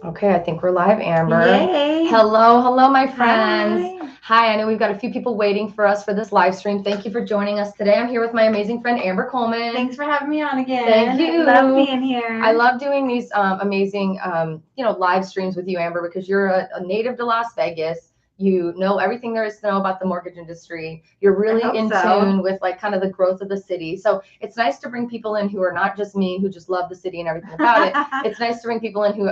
Okay, I think we're live, Amber. Yay! Hello, my friends. Hi. Hi, I know we've got a few people waiting for us for this live stream. Thank you for joining us today. I'm here with my amazing friend, Amber Coleman. Thanks for having me on again. Thank you. Love being here. I love doing these amazing, live streams with you, Amber, because you're a native to Las Vegas. You know everything there is to know about the mortgage industry. You're really in tune with like kind of the growth of the city. So it's nice to bring people in who are not just me, who just love the city and everything about it. It's nice to bring people in who,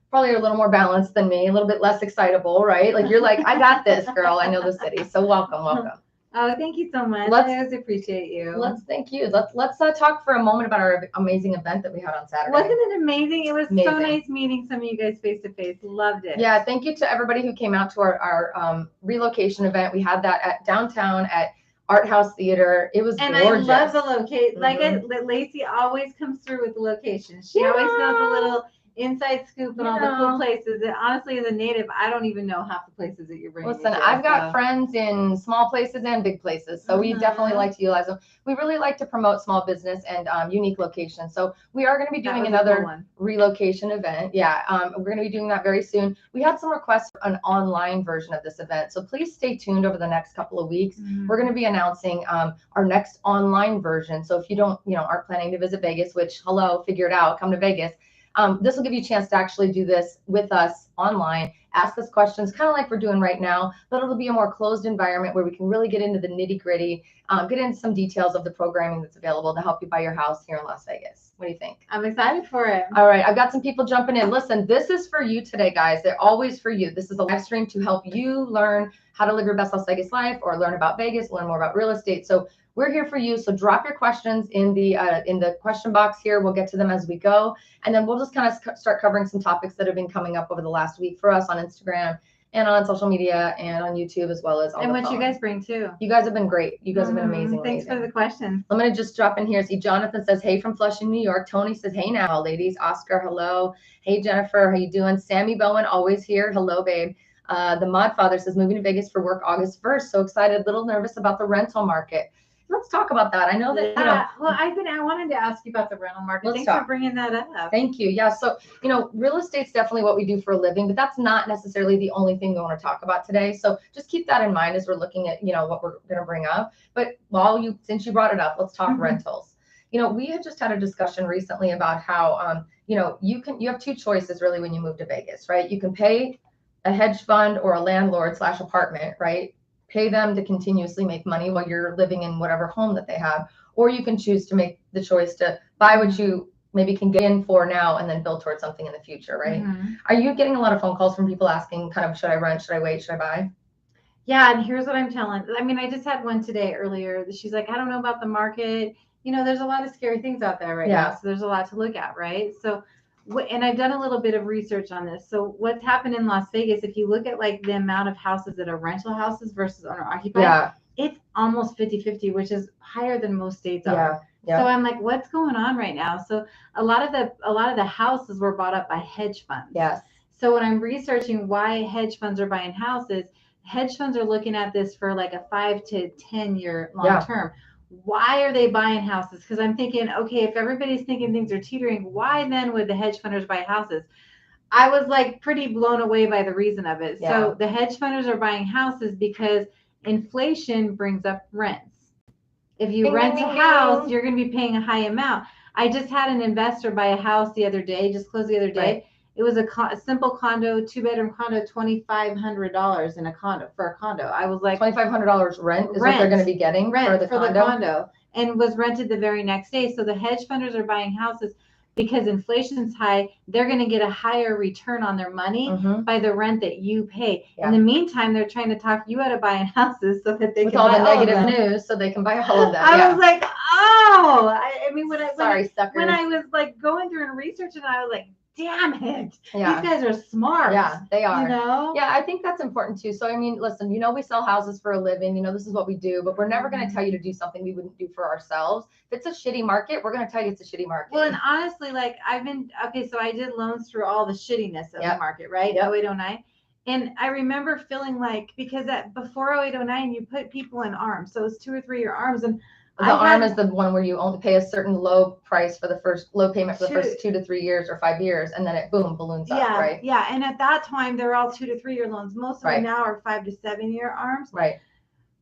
probably are a little more balanced than me, a little bit less excitable, right? Like you're like, I got this, girl. I know the city. So welcome. Oh, thank you so much. I always appreciate you. Thank you. Let's talk for a moment about our amazing event that we had on Saturday. Wasn't it amazing? It was so nice meeting some of you guys face to face. Loved it. Yeah, thank you to everybody who came out to our relocation event. We had that at downtown at Art House Theater. It was gorgeous. I love the location. Like Laci always comes through with the location. She always knows a little inside scoop and all the cool places. And honestly, as a native, I don't even know half the places that you're bringing. Listen, I've got friends in small places and big places, so we definitely like to utilize them. We really like to promote small business and unique locations. So we are going to be doing another relocation event. Yeah, we're going to be doing that very soon. We had some requests for an online version of this event, so please stay tuned over the next couple of weeks. We're going to be announcing our next online version. So if you aren't planning to visit Vegas, which hello, figure it out, come to Vegas. This will give you a chance to actually do this with us online, ask us questions, kind of like we're doing right now, but it'll be a more closed environment where we can really get into the nitty gritty, get into some details of the programming that's available to help you buy your house here in Las Vegas. What do you think? I'm excited for it. All right, I've got some people jumping in. Listen, this is for you today, guys. They're always for you. This is a live stream to help you learn how to live your best Las Vegas life or learn about Vegas, learn more about real estate. So we're here for you. So drop your questions in the question box here. We'll get to them as we go. And then we'll just kind of start covering some topics that have been coming up over the last week for us on Instagram and on social media and on YouTube as well as on the phone. And what you guys bring too. You guys have been great. You guys have been amazing. Thanks for the questions. I'm going to just drop in here. See, Jonathan says, hey, from Flushing, New York. Tony says, hey now, ladies. Oscar, hello. Hey, Jennifer, how you doing? Sammy Bowen, always here. Hello, babe. The Mod Father says, moving to Vegas for work August 1st. So excited, a little nervous about the rental market. Let's talk about that. I know that, well, I wanted to ask you about the rental market. Thanks for bringing that up. Thank you. Yeah. So, real estate's definitely what we do for a living, but that's not necessarily the only thing we want to talk about today. So just keep that in mind as we're looking at, what we're going to bring up. But since you brought it up, let's talk rentals. We had just had a discussion recently about how, you have two choices really when you move to Vegas, right? You can pay a hedge fund or a landlord / apartment, right? Pay them to continuously make money while you're living in whatever home that they have, or you can choose to make the choice to buy what you maybe can get in for now and then build towards something in the future, right? Are you getting a lot of phone calls from people asking kind of, should I rent, should I wait, should I buy? Yeah, and here's what I'm telling. I mean, I just had one today earlier. She's like, I don't know about the market. There's a lot of scary things out there right now, so there's a lot to look at, right? So and I've done a little bit of research on this. So what's happened in Las Vegas, if you look at like the amount of houses that are rental houses versus owner occupied, it's almost 50-50, which is higher than most states are. So I'm like, what's going on right now? So a lot of the houses were bought up by hedge funds. Yes. So when I'm researching why hedge funds are buying houses, hedge funds are looking at this for like a 5 to 10 year long term. Why are they buying houses? Because I'm thinking, okay, if everybody's thinking things are teetering, why then would the hedge funders buy houses? I was like pretty blown away by the reason of it. Yeah. So the hedge funders are buying houses because inflation brings up rents. If you rent a house, you're going to be paying a high amount. I just had an investor buy a house the other day, just closed the other day. Right. It was a simple condo, 2-bedroom condo, $2,500 in a condo for a condo. I was like, $2,500 rent is what they're going to be getting for the condo, and was rented the very next day. So the hedge funders are buying houses because inflation's high. They're going to get a higher return on their money by the rent that you pay. Yeah. In the meantime, they're trying to talk you out of buying houses so that they can buy all of them. With all the negative news, so they can buy all of them. I was like, oh, I mean, when I was like going through and researching, I was like, damn it. Yeah. These guys are smart. Yeah, they are. Yeah, I think that's important too. So, I mean, listen, we sell houses for a living. This is what we do, but we're never going to tell you to do something we wouldn't do for ourselves. If it's a shitty market, we're going to tell you it's a shitty market. Well, and honestly, like so I did loans through all the shittiness of the market, right? Yep. 0809. And I remember feeling like, because before 0809, you put people in arms. So it's 2 or 3 year arms. And The ARM is the one where you only pay a certain low price for the first low payment for the first 2 to 3 years or 5 years, and then it balloons up, right? Yeah, and at that time they're all 2 to 3 year loans. Most of them now are 5 to 7 year ARMs. Right.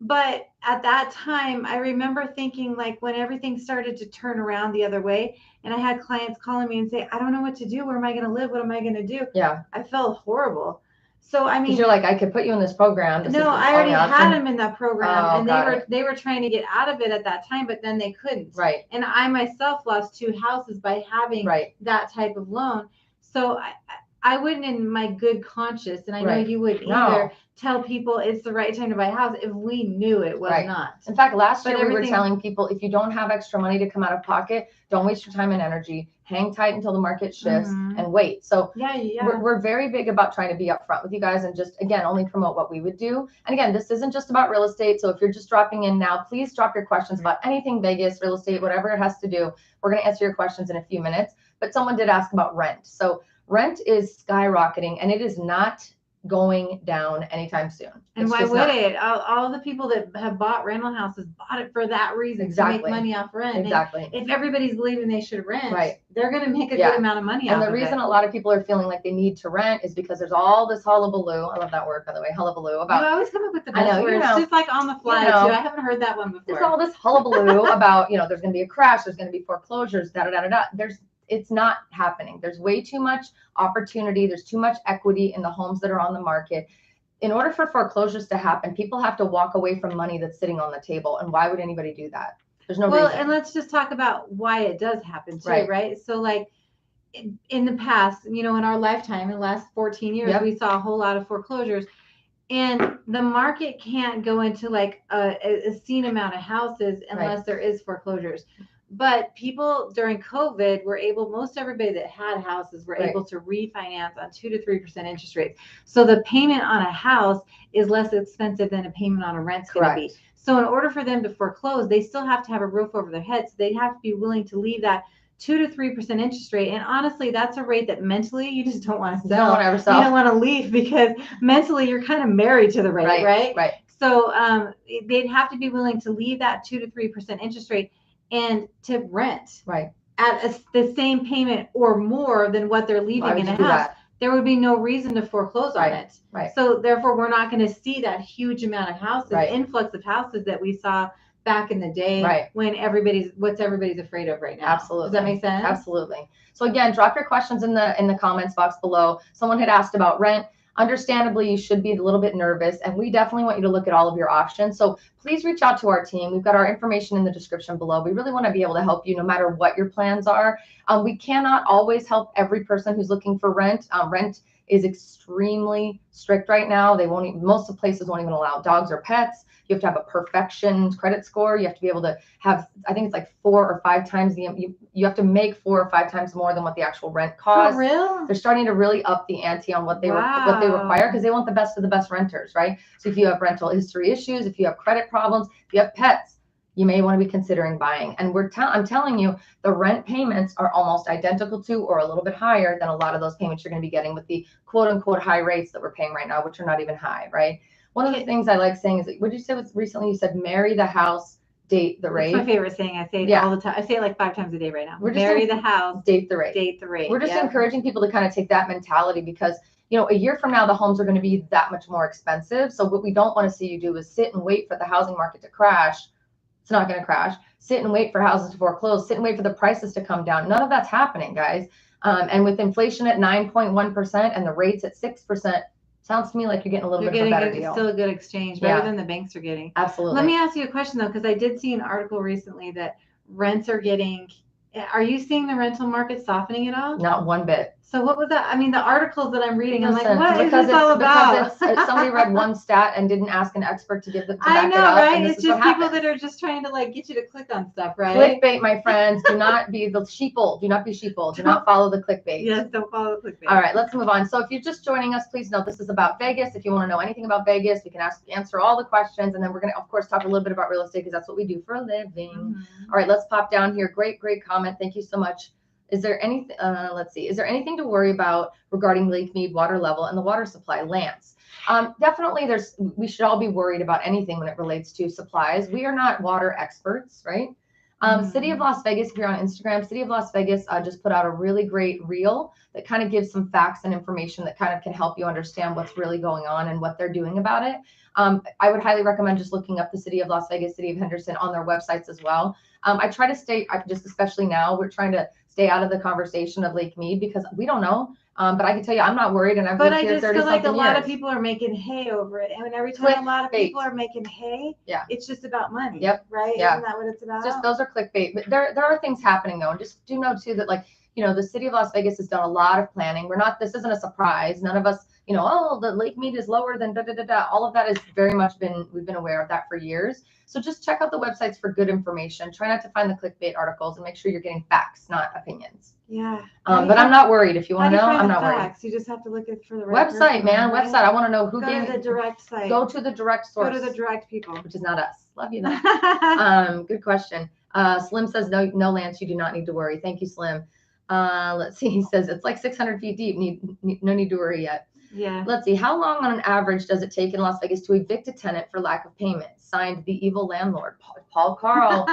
But at that time, I remember thinking, like, when everything started to turn around the other way, and I had clients calling me and say, I don't know what to do. Where am I going to live? What am I going to do? Yeah. I felt horrible. So, I mean, you're like, I could put you in this program. No, I already had them in that program, and they were trying to get out of it at that time, but then they couldn't. Right. And I myself lost 2 houses by having that type of loan. So I wouldn't, in my good conscience, and I know you wouldn't either, tell people it's the right time to buy a house if we knew it was not. In fact, last year we were telling people, if you don't have extra money to come out of pocket, don't waste your time and energy. Hang tight until the market shifts and wait. So we're very big about trying to be upfront with you guys and just, again, only promote what we would do. And again, this isn't just about real estate. So if you're just dropping in now, please drop your questions about anything Vegas, real estate, whatever it has to do. We're going to answer your questions in a few minutes. But someone did ask about rent. So rent is skyrocketing, and it is not going down anytime soon. And why would it? All the people that have bought rental houses bought it for that reason, to make money off rent. Exactly. And if everybody's believing they should rent, they're going to make a good amount of money off of it. And the reason a lot of people are feeling like they need to rent is because there's all this hullabaloo. I love that word, by the way, hullabaloo. About, you always come up with the best words, just like on the fly, too. I haven't heard that one before. There's all this hullabaloo about, there's going to be a crash, there's going to be foreclosures, da-da-da-da-da. It's not happening. There's way too much opportunity. There's too much equity in the homes that are on the market. In order for foreclosures to happen, people have to walk away from money that's sitting on the table. And why would anybody do that? There's no reason. And let's just talk about why it does happen too, right? So like in the past, in our lifetime, in the last 14 years, we saw a whole lot of foreclosures. And the market can't go into like a seen amount of houses unless there is foreclosures. But people during COVID were able, most everybody that had houses were able to refinance on 2 to 3% interest rates. So the payment on a house is less expensive than a payment on a rent's going to be. So in order for them to foreclose, they still have to have a roof over their heads. They have to be willing to leave that 2 to 3% interest rate. And honestly, that's a rate that mentally you just don't want to sell. You don't want to leave because mentally you're kind of married to the rate, right? So they'd have to be willing to leave that 2 to 3% interest rate and to rent at the same payment or more than what they're leaving in a house. There would be no reason to foreclose on it. So therefore, we're not going to see that huge amount of houses, influx of houses that we saw back in the day when everybody's afraid of right now. Absolutely. Does that make sense? Absolutely. So again, drop your questions in the comments box below. Someone had asked about rent. Understandably, you should be a little bit nervous, and we definitely want you to look at all of your options. So please reach out to our team. We've got our information in the description below. We really want to be able to help you no matter what your plans are. We cannot always help every person who's looking for rent. Rent is extremely strict right now. Most of the places won't even allow dogs or pets. You have to have a perfection credit score. You have to be able to have, I think it's like 4 or 5 times you have to make 4 or 5 times more than what the actual rent costs. For real? They're starting to really up the ante on what they require because they want the best of the best renters, right? So if you have rental history issues, if you have credit problems, if you have pets, you may want to be considering buying. And I'm telling you, the rent payments are almost identical to or a little bit higher than a lot of those payments you're going to be getting with the quote unquote high rates that we're paying right now, which are not even high, right? One of the things I like saying is, what did you say recently? You said, marry the house, date the rate. That's my favorite saying. I say it all the time. I say it like 5 times a day right now. Marry the house, date the rate. Date the rate. We're just encouraging people to kind of take that mentality because, a year from now, the homes are going to be that much more expensive. So what we don't want to see you do is sit and wait for the housing market to crash. It's not going to crash. Sit and wait for houses to foreclose. Sit and wait for the prices to come down. None of that's happening, guys. And with inflation at 9.1% and the rates at 6%, sounds to me like you're getting a little bit of a better deal. Still a good exchange, better than the banks are getting. Absolutely. Let me ask you a question though, because I did see an article recently that rents are getting. Are you seeing the rental market softening at all? Not one bit. So what was that? I mean, the articles that I'm reading, I'm like, what is this all about? Because somebody read one stat and didn't ask an expert to give them. I know, right? It's just people that are just trying to get you to click on stuff, right? Clickbait, my friends. Do not be the sheeple. Do not be sheeple. Do not follow the clickbait. Yes, don't follow the clickbait. All right, let's move on. So if you're just joining us, please note this is about Vegas. If you want to know anything about Vegas, we can answer all the questions, and then we're going to, of course, talk a little bit about real estate because that's what we do for a living. Mm-hmm. All right, let's pop down here. Great comment. Thank you so much. Is there anything, is there anything to worry about regarding Lake Mead water level and the water supply? Lance. Definitely we should all be worried about anything when it relates to supplies. We are not water experts, right? City of Las Vegas, if you're on Instagram, City of Las Vegas just put out a really great reel that kind of gives some facts and information that kind of can help you understand what's really going on and what they're doing about it. I would highly recommend just looking up the City of Las Vegas, City of Henderson on their websites as well. I try to stay, just especially now, we're trying to stay out of the conversation of Lake Mead because we don't know. But I can tell you, I'm not worried, and I've lived here 30 something years. But I just feel like a lot of people are making hay over it, and every time a lot of people are making hay, it's just about money. Yep. Right? Yeah. Isn't that what it's about? Just those are clickbait. But there are things happening though, and just do know too that the City of Las Vegas has done a lot of planning. This isn't a surprise. None of us, the Lake Mead is lower than da da da da. All of that has very much we've been aware of that for years. So just check out the websites for good information. Try not to find the clickbait articles and make sure you're getting facts, not opinions. Yeah. But I'm not worried. If you want to know, I'm not worried. You just have to look for the right website, person, man. Right? Website. I want to know who Go gave to the direct site. Go to the direct source. Go to the direct people. Which is not us. Love you though. Good question. Slim says no, Lance, you do not need to worry. Thank you, Slim. Let's see. He says it's like 600 feet deep. No need to worry yet. Yeah. Let's see. How long on an average does it take in Las Vegas to evict a tenant for lack of payment? Signed, the evil landlord, Paul Carl.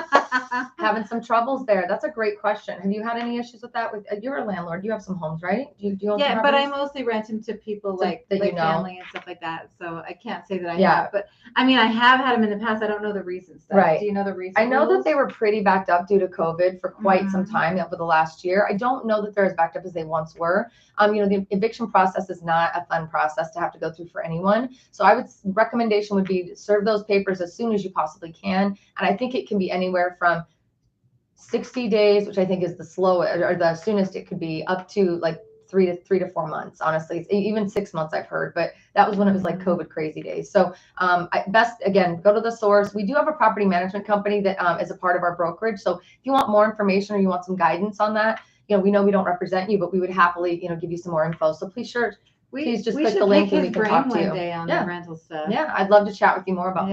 Having some troubles there. That's a great question. Have you had any issues with that? You're a landlord. You have some homes, right? Do you own yeah, but I mostly rent them to people like family and stuff like that. So I can't say that I have. But I mean, I have had them in the past. I don't know the reasons. Right. Do you know the reasons? I know that they were pretty backed up due to COVID for quite some time over the last year. I don't know that they're as backed up as they once were. The eviction process is not a fun process to have to go through for anyone. So recommendation would be to serve those papers as soon as you possibly can. And I think it can be anywhere from 60 days, which I think is the slowest or the soonest it could be, up to like 3 to 4 months. Honestly, even 6 months I've heard, but that was when it was like COVID crazy days. So best, again, go to the source. We do have a property management company that is a part of our brokerage. So if you want more information or you want some guidance on that, we know we don't represent you, but we would happily, give you some more info. So please just click the link and we can talk to you. One day on the rental stuff. Yeah, I'd love to chat with you more about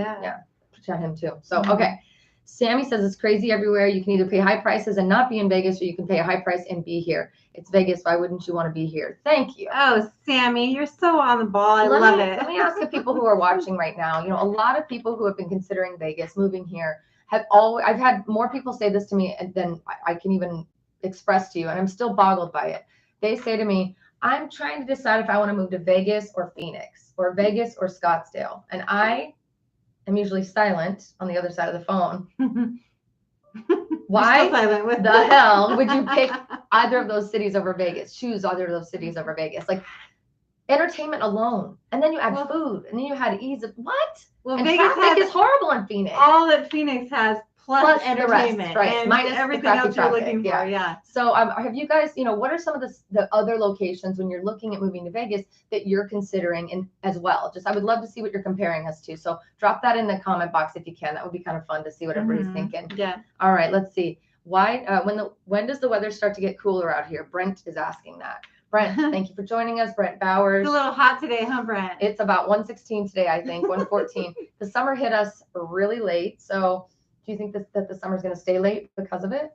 chat him too. So okay. Sammy says it's crazy everywhere. You can either pay high prices and not be in Vegas, or you can pay a high price and be here. It's Vegas. Why wouldn't you want to be here? Thank you. Oh, Sammy, you're so on the ball. I love it. Let me ask the people who are watching right now. A lot of people who have been considering Vegas, moving here, I've had more people say this to me than I can even express to you, and I'm still boggled by it. They say to me, I'm trying to decide if I want to move to Vegas or Phoenix or Vegas or Scottsdale. And I am usually silent on the other side of the phone. Why the hell would you pick either of those cities over Vegas? Choose either of those cities over Vegas. Like entertainment alone. And then you add food. And then you had ease of what? Well, and Vegas traffic is horrible in Phoenix. All that Phoenix has plus rest, entertainment, right? And minus everything else traffic, you're looking for. Yeah. So have you guys, what are some of the other locations when you're looking at moving to Vegas that you're considering as well? I would love to see what you're comparing us to. So drop that in the comment box if you can. That would be kind of fun to see what everybody's thinking. Yeah. All right, let's see. Why when does the weather start to get cooler out here? Brent is asking that. Brent, thank you for joining us. Brent Bowers. It's a little hot today, huh, Brent? It's about 116 today, I think, 114. The summer hit us really late. So do you think that the summer's going to stay late because of it?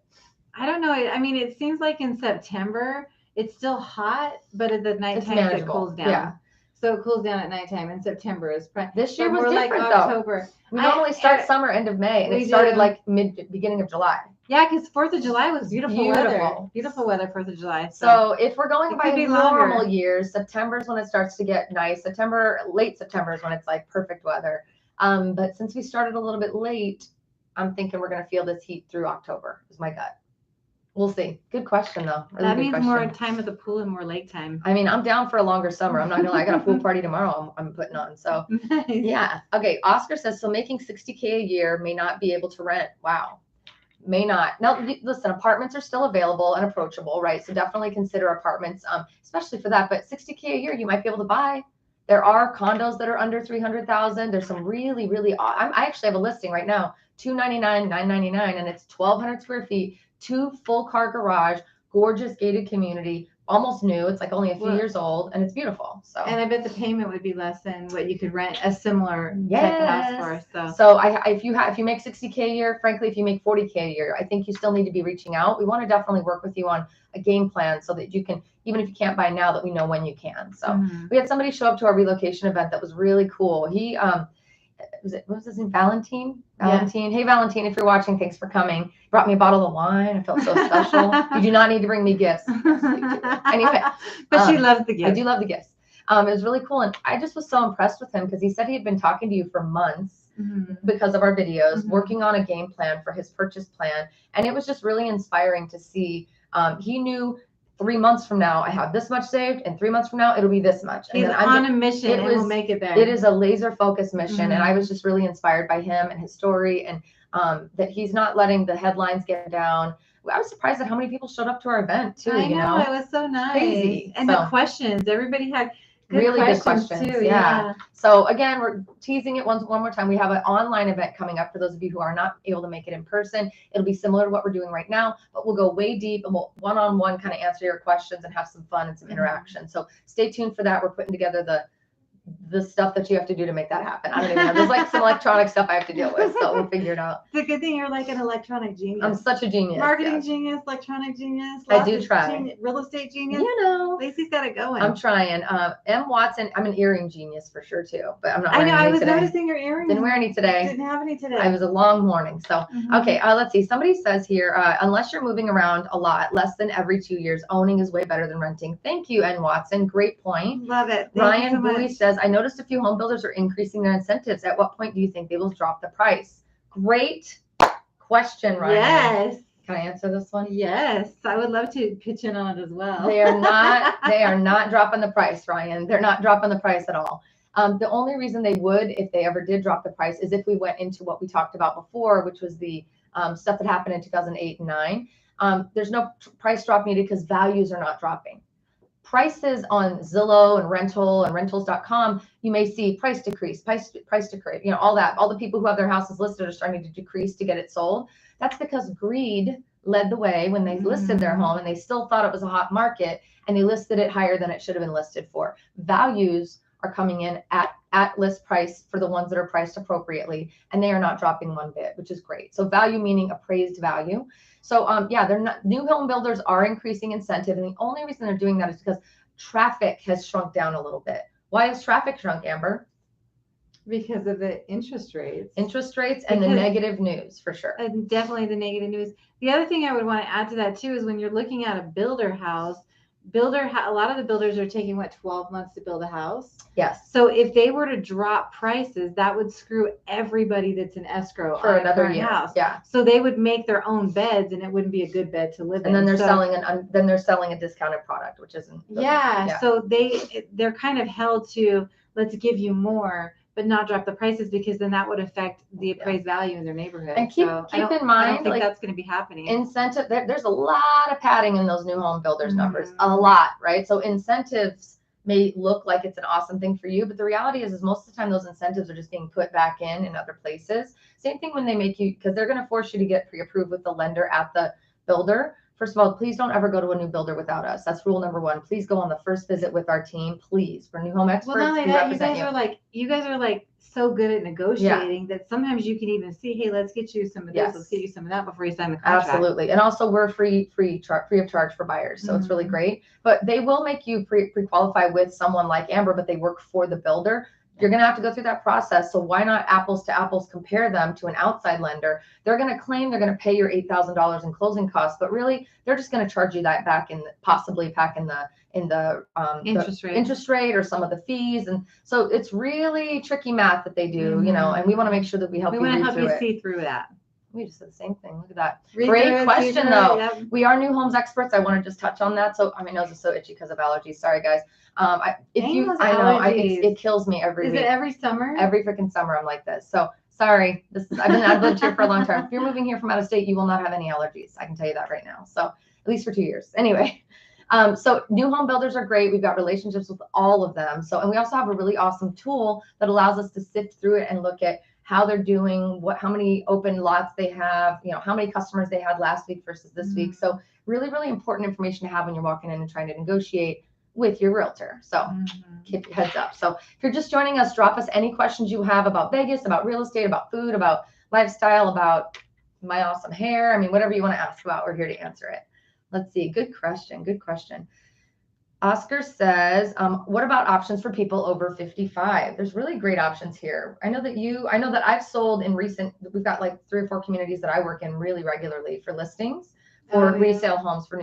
I don't know. I mean, it seems like in September, it's still hot, but at the nighttime it cools down. Yeah. So it cools down at nighttime. In September is this year was different like though. October. We normally start summer end of May, and it started like beginning of July. Yeah, because 4th of July was beautiful weather. Beautiful weather 4th of July. So if we're going by normal years, September is when it starts to get nice. Late September is when it's like perfect weather. But since we started a little bit late, I'm thinking we're going to feel this heat through October is my gut. We'll see. Good question though. Really that means more time at the pool and more lake time. I mean, I'm down for a longer summer. I'm not gonna lie. I got a pool party tomorrow I'm putting on. So nice. Yeah. Okay. Oscar says, so making $60K a year may not be able to rent. Wow. May not. Now, listen, apartments are still available and approachable, right? So definitely consider apartments, especially for that. But $60K a year, you might be able to buy. There are condos that are under $300,000. There's some really, really. I actually have a listing right now, $299, $999, and it's 1,200 square feet, 2 full car garage, gorgeous gated community, almost new. It's like only a few Well, years old, and it's beautiful. So. And I bet the payment would be less than what you could rent a similar Yes. type of house for. So if you make 60K a year, frankly, if you make 40K a year, I think you still need to be reaching out. We want to definitely work with you on a game plan so that you can, even if you can't buy now, that we know when you can. So we had somebody show up to our relocation event that was really cool. He what was his name? Valentine. Yeah. Hey, Valentine, if you're watching, thanks for coming. Brought me a bottle of wine. I felt so special. You do not need to bring me gifts. Anyway, but she loves the gifts. I do love the gifts. It was really cool. And I just was so impressed with him because he said he had been talking to you for months because of our videos, working on a game plan for his purchase plan. And it was just really inspiring to see. He knew 3 months from now, I have this much saved, and 3 months from now, it'll be this much. And He's then on a mission and we'll make it there. It is a laser focused mission. And I was just really inspired by him and his story, and that he's not letting the headlines get down. I was surprised at how many people showed up to our event too. I know, it was so nice. Crazy. And the questions, everybody had really good questions too. Yeah. So again, we're teasing it one more time. We have an online event coming up for those of you who are not able to make it in person. It'll be similar to what we're doing right now, but we'll go way deep and we'll one-on-one kind of answer your questions and have some fun and some interaction. So stay tuned for that. We're putting together the stuff that you have to do to make that happen. I don't even know. There's like some electronic stuff I have to deal with, so we'll figure it out. It's a good thing you're like an electronic genius. I'm such a genius. Marketing genius, electronic genius. I do try. Real estate genius. You know. Laci's got it going. I'm trying. M. Watson, I'm an earring genius for sure too, but I'm not I wearing know, any I was today. noticing your earrings. Didn't wear any today. Didn't have any today. I was a long morning. So, okay, let's see. Somebody says here, unless you're moving around a lot, less than every 2 years, owning is way better than renting. Thank you, N. Watson. Great point. Love it. Ryan Bowie says, I noticed a few home builders are increasing their incentives. At what point do you think they will drop the price? Great question, Ryan. Yes. Can I answer this one? Yes. I would love to pitch in on it as well. They are not dropping the price, Ryan. They're not dropping the price at all. The only reason they would, if they ever did drop the price, is if we went into what we talked about before, which was the stuff that happened in 2008 and 9. There's no price drop needed because values are not dropping. Prices on Zillow and rental and rentals.com, you may see price decrease, price decrease, all that. All the people who have their houses listed are starting to decrease to get it sold. That's because greed led the way when they listed their home and they still thought it was a hot market and they listed it higher than it should have been listed for. Values are coming in at list price for the ones that are priced appropriately, and they are not dropping one bit, which is great. So value meaning appraised value. So new home builders are increasing incentive, and the only reason they're doing that is because traffic has shrunk down a little bit. Why has traffic shrunk, Amber? Because of the interest rates. And the negative news, for sure. And definitely the negative news. The other thing I would want to add to that too is when you're looking at a builder house, a lot of the builders are taking 12 months to build a house. Yes. So if they were to drop prices, that would screw everybody that's in escrow for another year. House. Yeah. So they would make their own beds, and it wouldn't be a good bed to live in. And then they're selling a discounted product, which isn't. Yeah. So they're kind of held to, let's give you more, but not drop the prices, because then that would affect the appraised value in their neighborhood. And keep in mind, I don't think that's going to be happening. Incentive, there's a lot of padding in those new home builders numbers, a lot, right? So incentives may look like it's an awesome thing for you, but the reality is most of the time those incentives are just being put back in other places. Same thing when they make you, because they're going to force you to get pre-approved with the lender at the builder. First of all, please don't ever go to a new builder without us. That's rule number 1. Please go on the first visit with our team, please. We're new home experts. Well, not only that, you guys are like so good at negotiating that sometimes you can even see, hey, let's get you some of this, let's get you some of that before you sign the contract. Absolutely. And also we're free of charge for buyers. So it's really great. But they will make you pre-qualify with someone like Amber, but they work for the builder. You're going to have to go through that process. So why not apples to apples compare them to an outside lender? They're going to claim they're going to pay your $8,000 in closing costs, but really they're just going to charge you that back possibly back in the interest rate or some of the fees. And so it's really tricky math that they do, and we want to make sure that we help you see through that. We just said the same thing. Look at that. Great question, though. Yep. We are new homes experts. I want to just touch on that. So my nose is so itchy because of allergies. Sorry, guys. It kills me every week. Is it every summer? Every freaking summer I'm like this. So sorry. I've lived here for a long time. If you're moving here from out of state, you will not have any allergies. I can tell you that right now. So at least for 2 years. Anyway. So new home builders are great. We've got relationships with all of them. And we also have a really awesome tool that allows us to sift through it and look at how they're doing, how many open lots they have, how many customers they had last week versus this week. So really, really important information to have when you're walking in and trying to negotiate with your realtor. So keep your heads up. So if you're just joining us, drop us any questions you have about Vegas, about real estate, about food, about lifestyle, about my awesome hair. I mean, whatever you want to ask about, we're here to answer it. Let's see. Good question. Good question. Oscar says, what about options for people over 55? There's really great options here. I know that I've sold in we've got like 3 or 4 communities that I work in really regularly for listings for resale homes for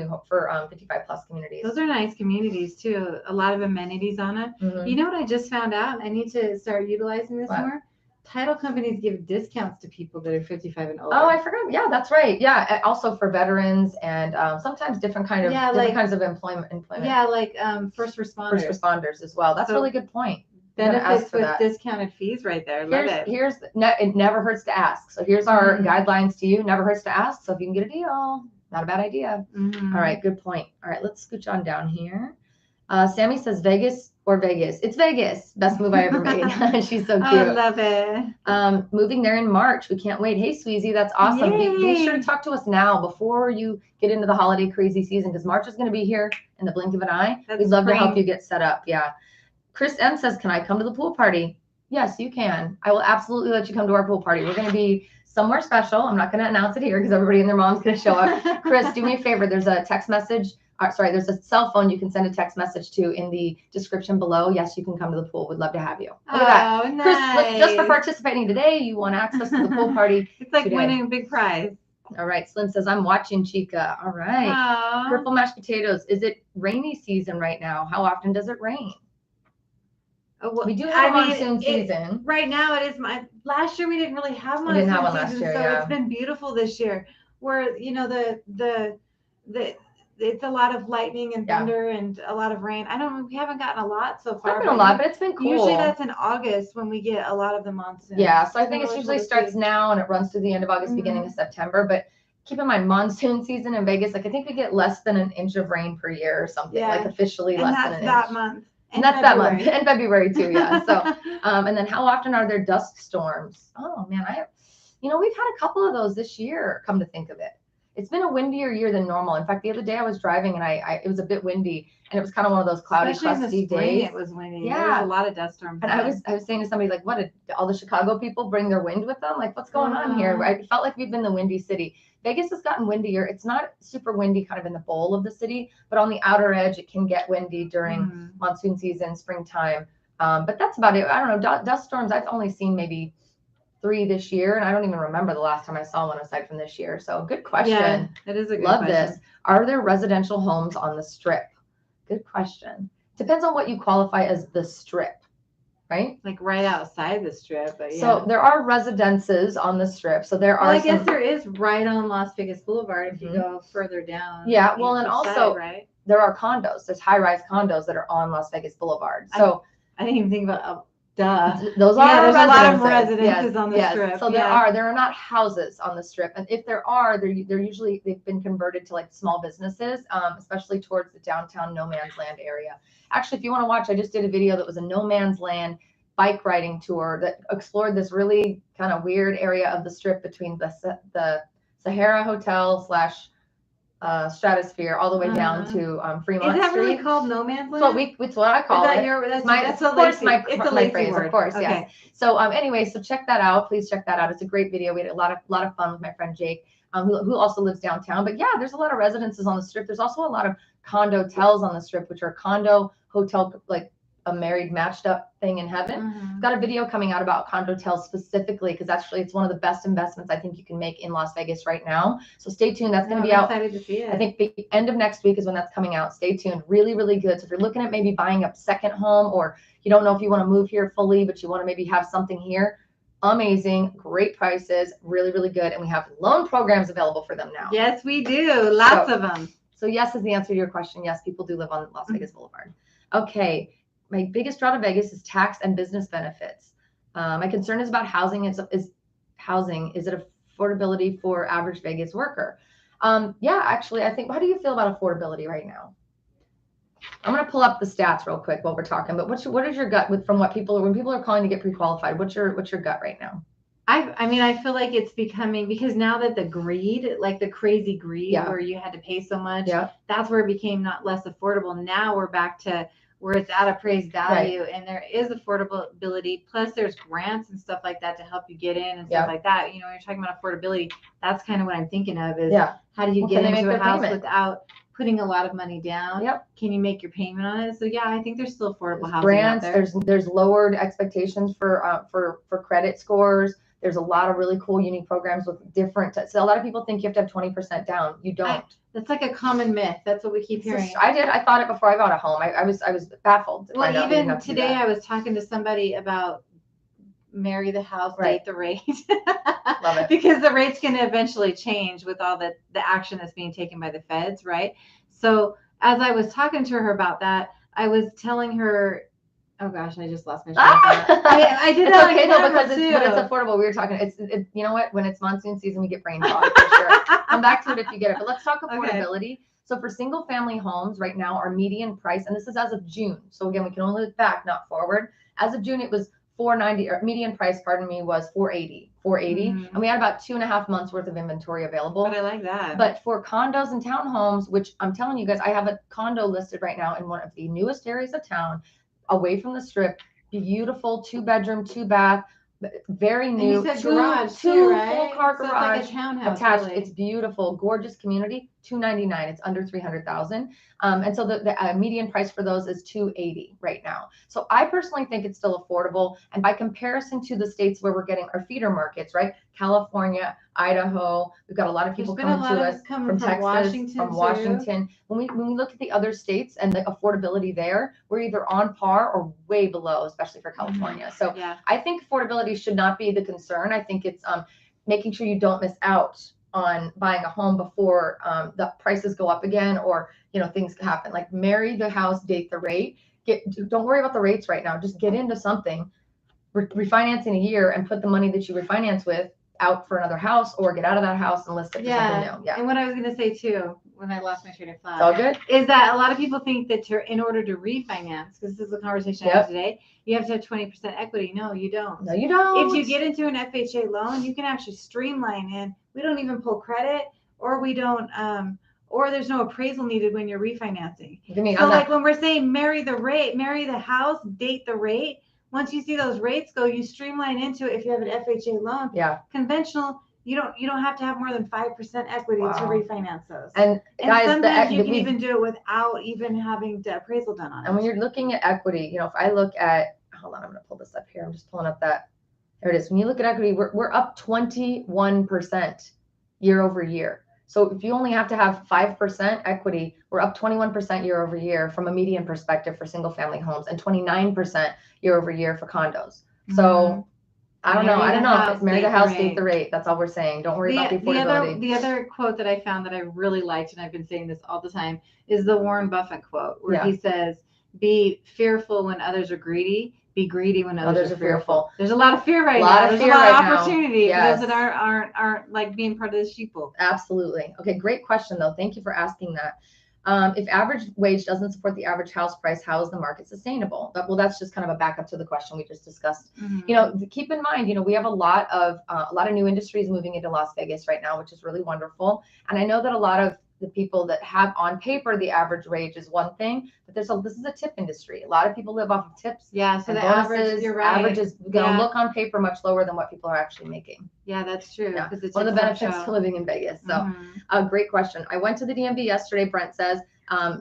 55 plus communities. Those are nice communities too. A lot of amenities on it. You know what I just found out? I need to start utilizing this more. Title companies give discounts to people that are 55 and older. Oh, I forgot. Yeah, that's right. Yeah, also for veterans and sometimes different kinds of employment. Yeah, like first responders. First responders as well. That's a really good point. Benefits with discounted fees right there. Love it. It never hurts to ask. So here's our guidelines to you. Never hurts to ask. So if you can get a deal, not a bad idea. All right, good point. All right, let's scooch on down here. Sammy says Vegas or Vegas. It's Vegas. Best move I ever made. She's so cute. I love it. Moving there in March. We can't wait. Hey, Sweezy, that's awesome. Be sure to talk to us now before you get into the holiday crazy season, because March is going to be here in the blink of an eye. We'd love to help you get set up. Yeah. Chris M says, can I come to the pool party? Yes, you can. I will absolutely let you come to our pool party. We're going to be somewhere special. I'm not going to announce it here because everybody and their mom's going to show up. Chris, do me a favor. There's a text message. There's a cell phone you can send a text message to in the description below. Yes, you can come to the pool. We'd love to have you. Look at that. Nice. Chris, just for participating today, you want access to the pool party. It's like winning a big prize. All right. Slim says, I'm watching, Chica. All right. Aww. Purple mashed potatoes. Is it rainy season right now? How often does it rain? We do have a monsoon season. Right now it is. Last year we didn't really have monsoon season, so it's been beautiful this year. Where it's a lot of lightning and thunder and a lot of rain. We haven't gotten a lot so far. It's been a lot, but it's been cool. Usually that's in August when we get a lot of the monsoon. Yeah, so I think it usually starts now and it runs through the end of August, beginning of September. But keep in mind, monsoon season in Vegas, like I think we get less than an inch of rain per year or something. Like officially less than an inch. That month. And that's that month, and February too, yeah. So, and then how often are there dust storms? Oh man, we've had a couple of those this year. Come to think of it, it's been a windier year than normal. In fact, the other day I was driving and it was a bit windy, and it was kind of one of those cloudy, crusty days. It was windy. Yeah, there was a lot of dust storms. And I was saying to somebody like, "What did all the Chicago people bring their wind with them? Like, what's going on here?" I felt like we've been the windy city. Vegas has gotten windier. It's not super windy kind of in the bowl of the city, but on the outer edge, it can get windy during monsoon season, springtime. But that's about it. I don't know. Dust storms, I've only seen maybe 3 this year, and I don't even remember the last time I saw one aside from this year. So good question. Yeah, it is a good question. Love this. Are there residential homes on the Strip? Good question. Depends on what you qualify as the Strip. Right? Like right outside the Strip. But So there are residences on the Strip. So there are. I guess there is right on Las Vegas Boulevard if you go further down. Yeah. Well, and also there are condos. There's high-rise condos that are on Las Vegas Boulevard. So I didn't even think about. Duh. Those are there's a lot of residences on the Strip. So there are not houses on the Strip, and if there are, they've been converted to like small businesses, especially towards the downtown no man's land area. Actually, if you want to watch, I just did a video that was a no man's land bike riding tour that explored this really kind of weird area of the Strip between the Sahara Hotel / Stratosphere all the way down to Fremont Street. Is that really called no man's land? It's what I call it. That's my phrase, of course. Okay. Yes. So anyway, so check that out. Please check that out. It's a great video. We had a lot of fun with my friend Jake, who also lives downtown. But yeah, there's a lot of residences on the Strip. There's also a lot of condo hotels on the Strip, which are condo hotel, like a married matched up thing in heaven. Got a video coming out about condo hotels specifically because actually it's one of the best investments I think you can make in Las Vegas right now. So stay tuned. That's going to be out. I'm excited to see it. I think the end of next week is when that's coming out. Stay tuned. Really, really good. So if you're looking at maybe buying a second home, or you don't know if you want to move here fully, but you want to maybe have something here, amazing, great prices, really, really good. And we have loan programs available for them now. Yes, we do. Lots of them. So yes is the answer to your question. Yes, people do live on Las Vegas Boulevard. Okay. My biggest draw to Vegas is tax and business benefits. My concern is about housing. Is it affordability for average Vegas worker? Yeah, actually, I think. How do you feel about affordability right now? I'm gonna pull up the stats real quick while we're talking. But what is your gut when people are calling to get pre-qualified? What's your gut right now? I mean, I feel like it's becoming, because now that the greed, like the crazy greed where you had to pay so much, that's where it became not less affordable. Now we're back to where it's at appraised value, and there is affordability. Plus there's grants and stuff like that to help you get in and stuff like that. You know, when you're talking about affordability, that's kind of what I'm thinking of is how do you get into a house without putting a lot of money down? Can you make your payment on it? So yeah, I think there's still affordable housing grants out there. There's lowered expectations for credit scores. There's a lot of really cool, unique programs with different. So a lot of people think you have to have 20% down. You don't. That's like a common myth. That's what we keep hearing. I thought it before I bought a home. I was baffled. Well, even today I was talking to somebody about marry the house, date the rate. Love it. Because the rate's going to eventually change with all the action that's being taken by the feds, right? So as I was talking to her about that, I was telling her, oh gosh, I just lost my train of thought. I did that okay though, because it's affordable. We were talking. It's you know what? When it's monsoon season, we get brain fog for sure. Come back to it if you get it. But let's talk affordability. Okay. So for single family homes right now, our median price, and this is as of June. So again, we can only look back, not forward. As of June, it was $490, or median price, pardon me, was $480. And we had about 2.5 months worth of inventory available. But I like that. But for condos and townhomes, which I'm telling you guys, I have a condo listed right now in one of the newest areas of town, away from the strip, beautiful 2-bedroom, 2-bath, very new. And you said garage too, right? Full-car garage, so it's like a townhouse attached. Really. It's beautiful, gorgeous community. $299. It's under $300,000. And so the median price for those is $280 right now. So I personally think it's still affordable. And by comparison to the states where we're getting our feeder markets, right? California, Idaho, we've got a lot of people coming to us from Texas, from Washington. When we look at the other states and the affordability there, we're either on par or way below, especially for California. So I think affordability should not be the concern. I think it's making sure you don't miss out on buying a home before the prices go up again, or things happen. Like marry the house, date the rate. Don't worry about the rates right now. Just get into something, refinance in a year, and put the money that you refinance with out for another house, or get out of that house and list it for something new. And what I was going to say too, when I lost my train of thought, it's all good, is that a lot of people think that in order to refinance, because this is a conversation I had today, you have to have 20% equity. No, you don't. No, you don't. If you get into an FHA loan, you can actually streamline in. We don't even pull credit, or we don't, or there's no appraisal needed when you're refinancing. So like when we're saying marry the rate, marry the house, date the rate. Once you see those rates go, you streamline into it. If you have an FHA loan, conventional, you don't have to have more than 5% equity to refinance those. And guys, sometimes you can even do it without even having the appraisal done on it. And when you're looking at equity, if I look at, hold on, I'm going to pull this up here. I'm just pulling up that. There it is. When you look at equity, we're up 21% year over year. So if you only have to have 5% equity, we're up 21% year over year from a median perspective for single family homes, and 29% year over year for condos. So I don't know. Marry the house, date the rate. That's all we're saying. Don't worry about the affordability. The other quote that I found that I really liked, and I've been saying this all the time, is the Warren Buffett quote, where he says, "Be fearful when others are greedy. Be greedy when others are fearful." There's a lot of fear right now. There's a lot of opportunity for those that aren't like being part of the sheeple. Absolutely. Okay, great question though. Thank you for asking that. If average wage doesn't support the average house price, how is the market sustainable? Well, that's just kind of a backup to the question we just discussed. Keep in mind, we have a lot of new industries moving into Las Vegas right now, which is really wonderful. And I know that a lot of the people that have on paper the average wage is one thing, but this is a tip industry. A lot of people live off of tips. Yeah, so the average, you're right. Average is going to look on paper much lower than what people are actually making. Yeah, that's true. Yeah. It's one of the benefits to living in Vegas. So, great question. I went to the DMV yesterday. Brent says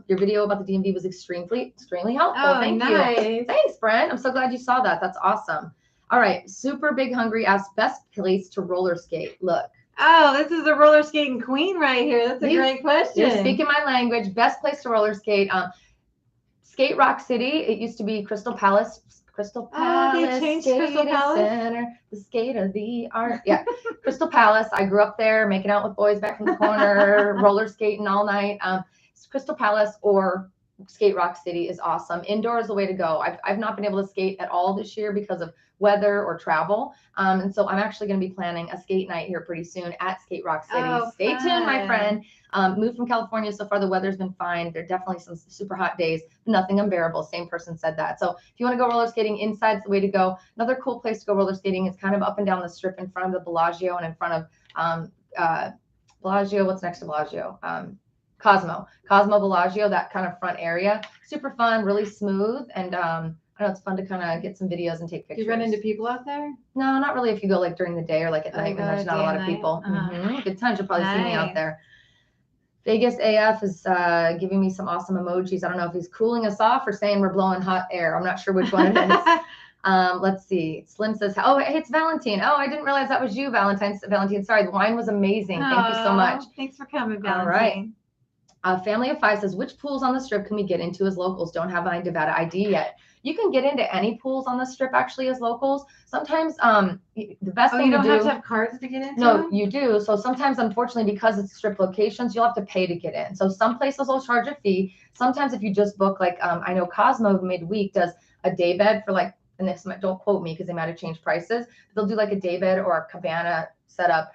your video about the DMV was extremely helpful. Oh, Thank you. Thanks, Brent. I'm so glad you saw that. That's awesome. All right, Super Big Hungry asks best place to roller skate. Look. Oh, this is a roller skating queen right here. That's a great question. You're speaking my language. Best place to roller skate. Skate Rock City. It used to be Crystal Palace. They changed Crystal Palace Center, the skate of the art. Yeah, Crystal Palace. I grew up there, making out with boys back in the corner, roller skating all night. Crystal Palace or Skate Rock City is awesome. Indoor is the way to go. I've not been able to skate at all this year because of weather or travel. And so I'm actually going to be planning a skate night here pretty soon at Skate Rock City. Oh, Stay tuned, my fun. friend. Moved from California. So far, the weather's been fine. There are definitely some super hot days, but nothing unbearable. Same person said that. So if you want to go roller skating, inside's the way to go. Another cool place to go roller skating is kind of up and down the strip in front of the Bellagio and in front of Bellagio. What's next to Bellagio? Cosmo Bellagio, that kind of front area. Super fun, really smooth. And I know it's fun to kind of get some videos and take pictures. Do you run into people out there? No, not really if you go like during the day or like at night when there's not a lot of people. Good times. You'll probably see me out there. Vegas AF is giving me some awesome emojis. I don't know if he's cooling us off or saying we're blowing hot air. I'm not sure which one it is. Let's see. Slim says, oh, it's Valentine. Oh, I didn't realize that was you, Valentine. Sorry, the wine was amazing. Thank you so much. Thanks for coming, Valentine. All right. Family of 5 says, which pools on the strip can we get into as locals? Don't have my Nevada ID yet. You can get into any pools on the strip actually as locals. Sometimes the best thing you don't to do. have to have cards to get into? No, you do. So sometimes, unfortunately, because it's strip locations, you'll have to pay to get in. So some places will charge a fee. Sometimes if you just book, like I know Cosmo midweek does a day bed for like, and this might, don't quote me because they might have changed prices. They'll do like a day bed or a cabana setup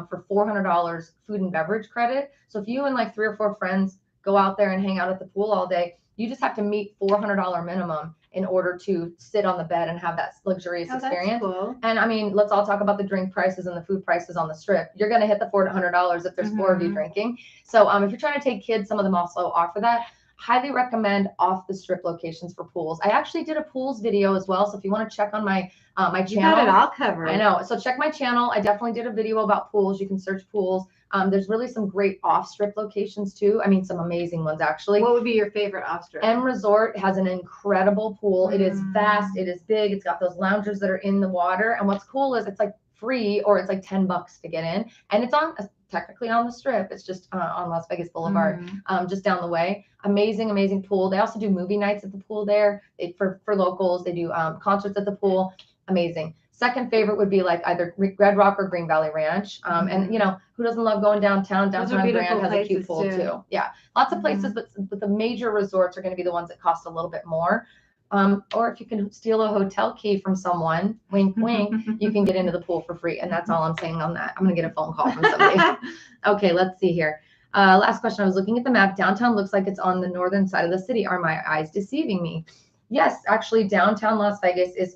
for $400 food and beverage credit. So if you and like 3 or 4 friends go out there and hang out at the pool all day, you just have to meet $400 minimum in order to sit on the bed and have that luxurious experience. That's cool. And I mean, let's all talk about the drink prices and the food prices on the strip. You're going to hit the $400 if there's 4 of you drinking. So if you're trying to take kids, some of them also offer that. Highly recommend off the strip locations for pools. I actually did a pools video as well. So if you want to check on my my channel, you got it all covered. I know. So check my channel. I definitely did a video about pools. You can search pools. There's really some great off strip locations too. I mean, some amazing ones actually. What would be your favorite off strip? M Resort has an incredible pool. It is vast. It is big. It's got those loungers that are in the water. And what's cool is it's like free, or it's like $10 to get in, and it's on technically on the strip. It's just on Las Vegas Boulevard, just down the way. Amazing pool. They also do movie nights at the pool there. For locals, they do concerts at the pool. Amazing. Second favorite would be like either Red Rock or Green Valley Ranch. And you know, who doesn't love going downtown? Downtown Grand has a cute pool too. Yeah, lots of places, but the major resorts are going to be the ones that cost a little bit more. Or if you can steal a hotel key from someone, wink, wink, you can get into the pool for free. And that's all I'm saying on that. I'm going to get a phone call from somebody. Okay, let's see here. Last question. I was looking at the map. Downtown looks like it's on the northern side of the city. Are my eyes deceiving me? Yes, actually, downtown Las Vegas is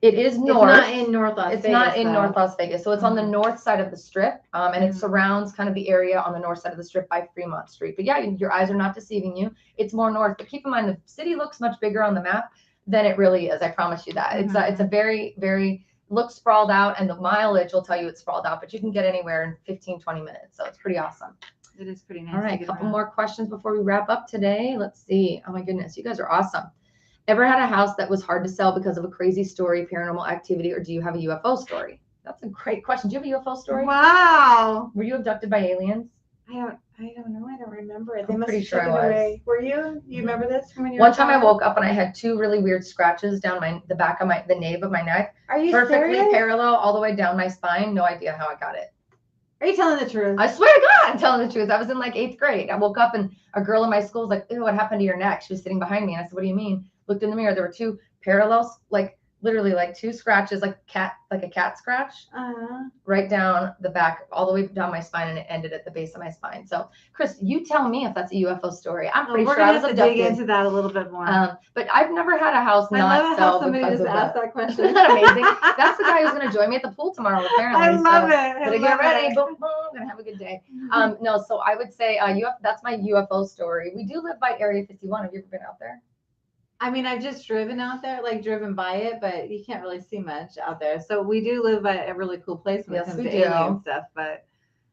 north. It's not in North Las Vegas. It's not in North Las Vegas. So it's on the north side of the strip. And it surrounds kind of the area on the north side of the strip by Fremont Street. But yeah, your eyes are not deceiving you. It's more north. But keep in mind, the city looks much bigger on the map than it really is. I promise you that. It's a very, very, looks sprawled out, and the mileage will tell you it's sprawled out, but you can get anywhere in 15, 20 minutes. So it's pretty awesome. It is pretty nice. All right, a couple more questions before we wrap up today. Let's see. Oh my goodness, you guys are awesome. Ever had a house that was hard to sell because of a crazy story, paranormal activity, or do you have a UFO story? That's a great question. Do you have a UFO story? Wow. Were you abducted by aliens? I don't know. I don't remember it. They I'm must pretty have sure taken I was. it away. Were you? You remember this from when you were One time I woke up and I had 2 really weird scratches down the back of the nape of my neck. Are you perfectly serious? parallel all the way down my spine. No idea how I got it. Are you telling the truth? I swear to God, I'm telling the truth. I was in like 8th grade. I woke up and a girl in my school was like, ew, what happened to your neck? She was sitting behind me. And I said, what do you mean? Looked in the mirror. There were 2 parallels, like literally like 2 scratches, like a cat scratch, right down the back, all the way down my spine, and it ended at the base of my spine. So, Chris, you tell me if that's a UFO story. I'm pretty sure I was abducted. We're gonna have to dig into that a little bit more. But I've never had a house not sell. I love how somebody just asked that question. Isn't that amazing? That's the guy who's going to join me at the pool tomorrow, apparently. I love it. Gonna get ready. Boom, boom. Gonna have a good day. No, so I would say that's my UFO story. We do live by Area 51. Have you ever been out there? I mean, I've just driven out there, like driven by it, but you can't really see much out there. So we do live by a really cool place when it comes to alien stuff. But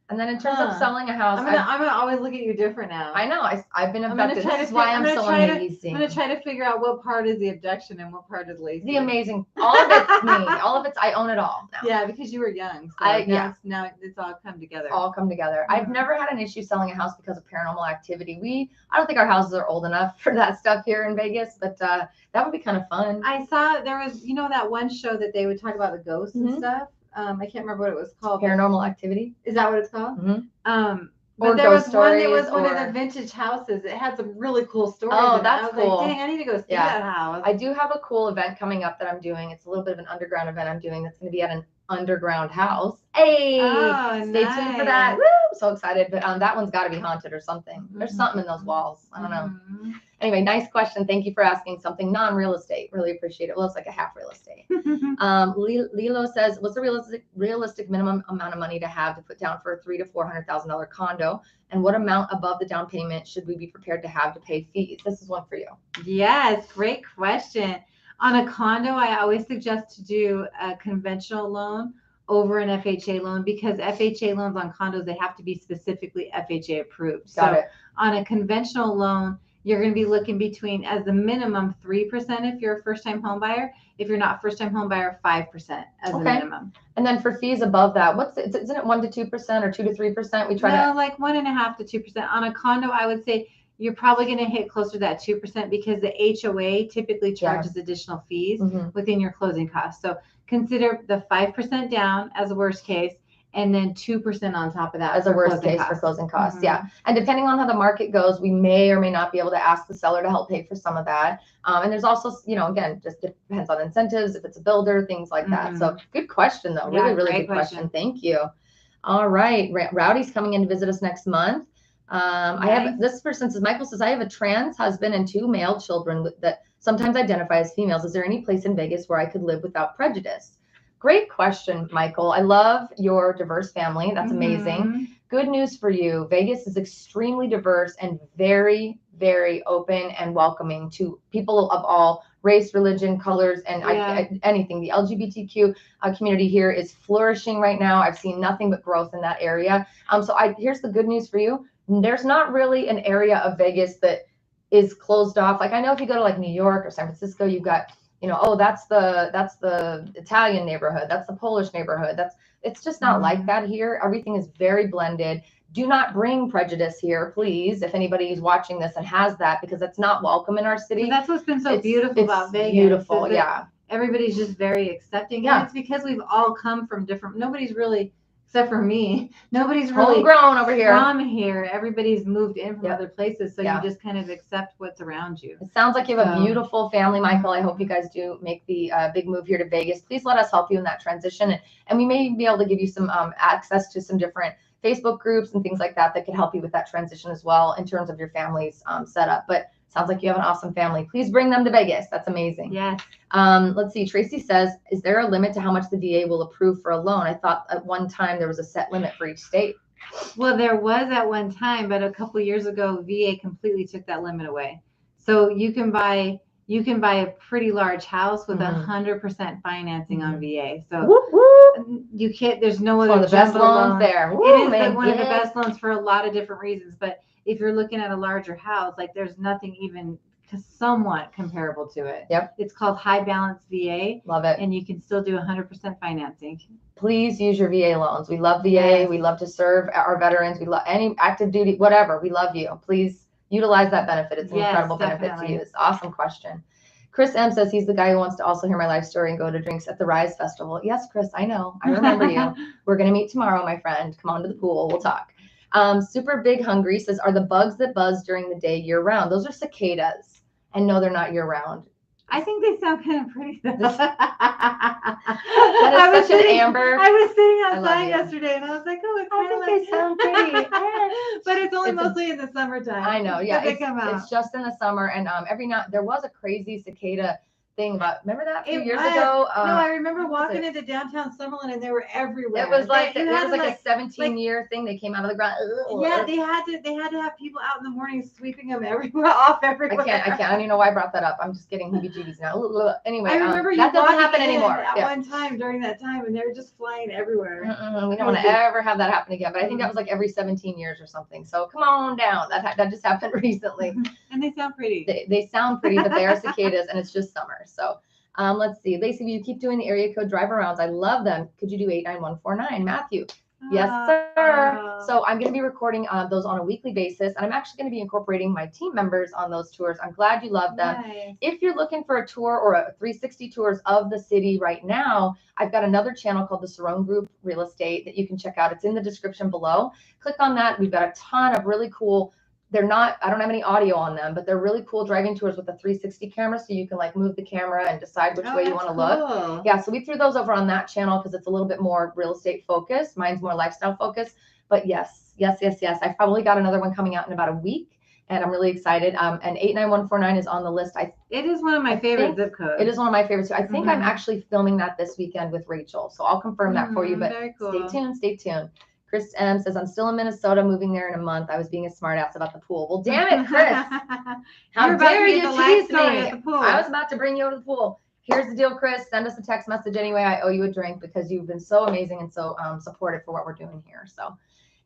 and then in terms of selling a house, I'm gonna always look at you different now. I know. I've been abducted. This is why I'm so amazing. I'm gonna try to figure out what part is the abduction and what part is Laci. The amazing. All of it's me. All of it's I own it all now. Yeah, because you were young. So now it's all come together. All come together. I've never had an issue selling a house because of paranormal activity. I don't think our houses are old enough for that stuff here in Vegas, but that would be kind of fun. I saw there was, that one show that they would talk about the ghosts and stuff. I can't remember what it was called. Paranormal Activity. Is that what it's called? But or there was ghost one stories. that was one of or- the vintage houses. It had some really cool stories. Oh, in it. that's I was cool. like, dang, I need to go see Yeah. that house. I do have a cool event coming up that I'm doing. It's a little bit of an underground event I'm doing that's going to be at an underground house. Hey, Oh, stay tuned for that. nice. Woo! So excited. But that one's got to be haunted or something. There's something in those walls. I don't know. Mhm. Anyway, nice question. Thank you for asking something non-real estate. Really appreciate it. Well, it's like a half real estate. Lilo says, what's the realistic minimum amount of money to have to put down for a $300,000 to $400,000 condo? And what amount above the down payment should we be prepared to have to pay fees? This is one for you. Yes, great question. On a condo, I always suggest to do a conventional loan over an FHA loan, because FHA loans on condos, they have to be specifically FHA approved. Got So it. on a conventional loan, you're going to be looking between, as the minimum, 3% if you're a first-time home buyer. If you're not first-time home buyer, 5% as a minimum. And then for fees above that, isn't it 1% to 2% or 2% to 3%? We try to like 1.5% to 2%. On a condo, I would say you're probably going to hit closer to that 2%, because the HOA typically charges additional fees within your closing costs. So consider the 5% down as a worst case, and then 2% on top of that as a worst case for closing costs. Yeah. And depending on how the market goes, we may or may not be able to ask the seller to help pay for some of that. And there's also, again, just depends on incentives, if it's a builder, things like that. So good question though. Yeah, really good question. Thank you. All right. Rowdy's coming in to visit us next month. I have this person says, Michael says, I have a trans husband and 2 male children that sometimes identify as females. Is there any place in Vegas where I could live without prejudice? Great question, Michael. I love your diverse family. That's amazing. Good news for you. Vegas is extremely diverse and very, very open and welcoming to people of all race, religion, colors, and anything. The LGBTQ community here is flourishing right now. I've seen nothing but growth in that area. Here's the good news for you. There's not really an area of Vegas that is closed off. Like I know if you go to like New York or San Francisco, you've got that's the Italian neighborhood. That's the Polish neighborhood. It's just not like that here. Everything is very blended. Do not bring prejudice here, please. If anybody is watching this and has that, because it's not welcome in our city. And that's what's been so beautiful about Vegas. Beautiful, yeah. Everybody's just very accepting. Yeah. And it's because we've all come from nobody's really, except for me, nobody's really homegrown over here. From here. Everybody's moved in from other places. So you just kind of accept what's around you. It sounds like you have a beautiful family, Michael. I hope you guys do make the big move here to Vegas. Please let us help you in that transition. And we may be able to give you some access to some different Facebook groups and things like that can help you with that transition as well in terms of your family's setup. But sounds like you have an awesome family. Please bring them to Vegas. That's amazing. Yes. Let's see. Tracy says, is there a limit to how much the VA will approve for a loan? I thought at one time there was a set limit for each state. Well, there was at one time, but a couple of years ago, VA completely took that limit away. So you can buy a pretty large house with 100% financing on VA. So you can't. There's no other. One of the best loans there. It is one of the best loans for a lot of different reasons. But if you're looking at a larger house, like there's nothing even somewhat comparable to it. Yep. It's called High Balance VA. Love it. And you can still do 100% financing. Please use your VA loans. We love VA. Yes. We love to serve our veterans. We love any active duty, whatever. We love you. Please utilize that benefit. It's an incredible benefit to use. Awesome question. Chris M says he's the guy who wants to also hear my life story and go to drinks at the Rise Festival. Yes, Chris, I know. I remember you. We're going to meet tomorrow, my friend. Come on to the pool. We'll talk. Super Big Hungry says, are the bugs that buzz during the day year round? Those are cicadas. And no, they're not year round. I think they sound kind of pretty though. That is such an amber. I was sitting outside yesterday and I was like, oh, it's kind of like they sound pretty. But it's only mostly in the summertime. I know, yeah. It's just in the summer, and every night there was a crazy cicada thing about. Remember that a few years ago? No, I remember walking into downtown Summerlin and they were everywhere. It was like a 17-year thing. They came out of the ground. Yeah, they had to have people out in the morning sweeping them everywhere. I can't. I don't even know why I brought that up. I'm just getting heebie-jeebies now. Anyway, I remember that doesn't happen anymore. At one time during that time, and they were just flying everywhere. We don't want to ever have that happen again. But I think that was like every 17 years or something. So come on down. That just happened recently. And they sound pretty. They sound pretty, but they are cicadas, and it's just summer. So let's see. Laci, you keep doing the area code drive arounds. I love them. Could you do 89149? Matthew, Yes, sir. So I'm going to be recording those on a weekly basis, and I'm actually going to be incorporating my team members on those tours. I'm glad you love them. Nice. If you're looking for a tour or a 360 tours of the city right now, I've got another channel called the Cerrone Group Real Estate that you can check out. It's in the description below. Click on that. We've got a ton of really cool. I don't have any audio on them, but they're really cool driving tours with a 360 camera. So you can like move the camera and decide which way you want to look. Yeah. So we threw those over on that channel because it's a little bit more real estate focused. Mine's more lifestyle focused, but yes. I've probably got another one coming out in about a week and I'm really excited. And 89149 is on the list. It is one of my favorite zip codes. It is one of my favorites. I think I'm actually filming that this weekend with Rachel. So I'll confirm that for you, but cool. Stay tuned. Chris M says, I'm still in Minnesota, moving there in a month. I was being a smartass about the pool. Well, damn it, Chris. How dare you tease me? I was about to bring you over to the pool. Here's the deal, Chris. Send us a text message anyway. I owe you a drink because you've been so amazing and so supportive for what we're doing here. So,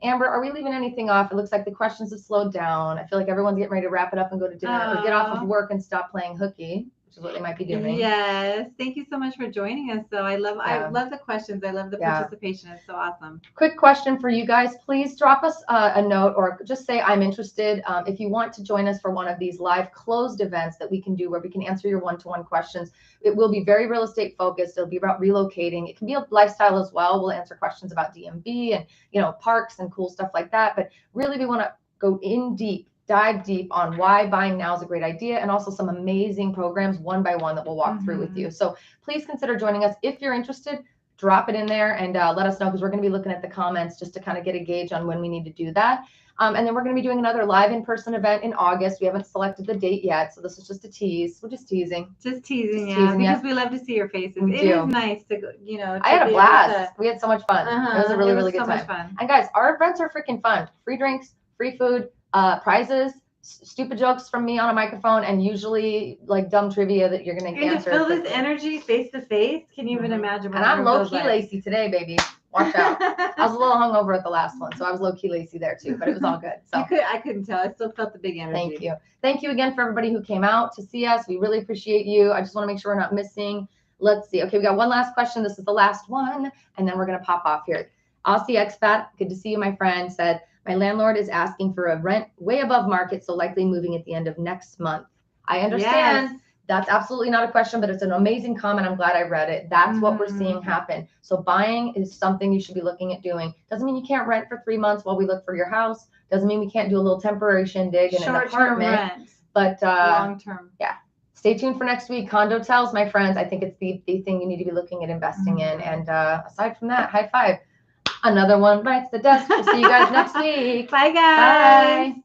Amber, are we leaving anything off? It looks like the questions have slowed down. I feel like everyone's getting ready to wrap it up and go to dinner or get off of work and stop playing hooky, which is what they might be doing. Yes. Thank you so much for joining us, though. I love the questions. I love the participation. It's so awesome. Quick question for you guys. Please drop us a note or just say I'm interested. If you want to join us for one of these live closed events that we can do where we can answer your one-to-one questions. It will be very real estate focused. It'll be about relocating. It can be a lifestyle as well. We'll answer questions about DMV and parks and cool stuff like that. But really we want to go in deep. Dive deep on why buying now is a great idea and also some amazing programs one by one that we'll walk through with you. So please consider joining us. If you're interested, drop it in there and let us know because we're going to be looking at the comments just to kind of get a gauge on when we need to do that. And then we're going to be doing another live in-person event in August. We haven't selected the date yet, so this is just a tease. We're just teasing. Just teasing, because we love to see your faces. It is nice to go, I had a blast. We had so much fun. It was a really, really good time. Much fun. And guys, our events are freaking fun. Free drinks, free food, prizes, stupid jokes from me on a microphone, and usually like dumb trivia that you're going to answer. And to feel this energy face to face, can you even imagine? And I'm low-key Laci today, baby. Watch out. I was a little hungover at the last one, so I was low-key Laci there too, but it was all good. So I couldn't tell. I still felt the big energy. Thank you again for everybody who came out to see us. We really appreciate you. I just want to make sure we're not missing. Let's see. Okay, we got one last question. This is the last one, and then we're going to pop off here. Aussie Expat, good to see you, my friend, said, my landlord is asking for a rent way above market, so likely moving at the end of next month. I understand. Yes. That's absolutely not a question, but it's an amazing comment. I'm glad I read it. That's what we're seeing happen. So buying is something you should be looking at doing. Doesn't mean you can't rent for 3 months while we look for your house. Doesn't mean we can't do a little temporary shindig in an apartment. Rent, but long-term. Yeah. Stay tuned for next week. Condo tells, my friends. I think it's the thing you need to be looking at investing in. And aside from that, high five. Another one bites the dust. We'll see you guys next week. Bye, guys. Bye.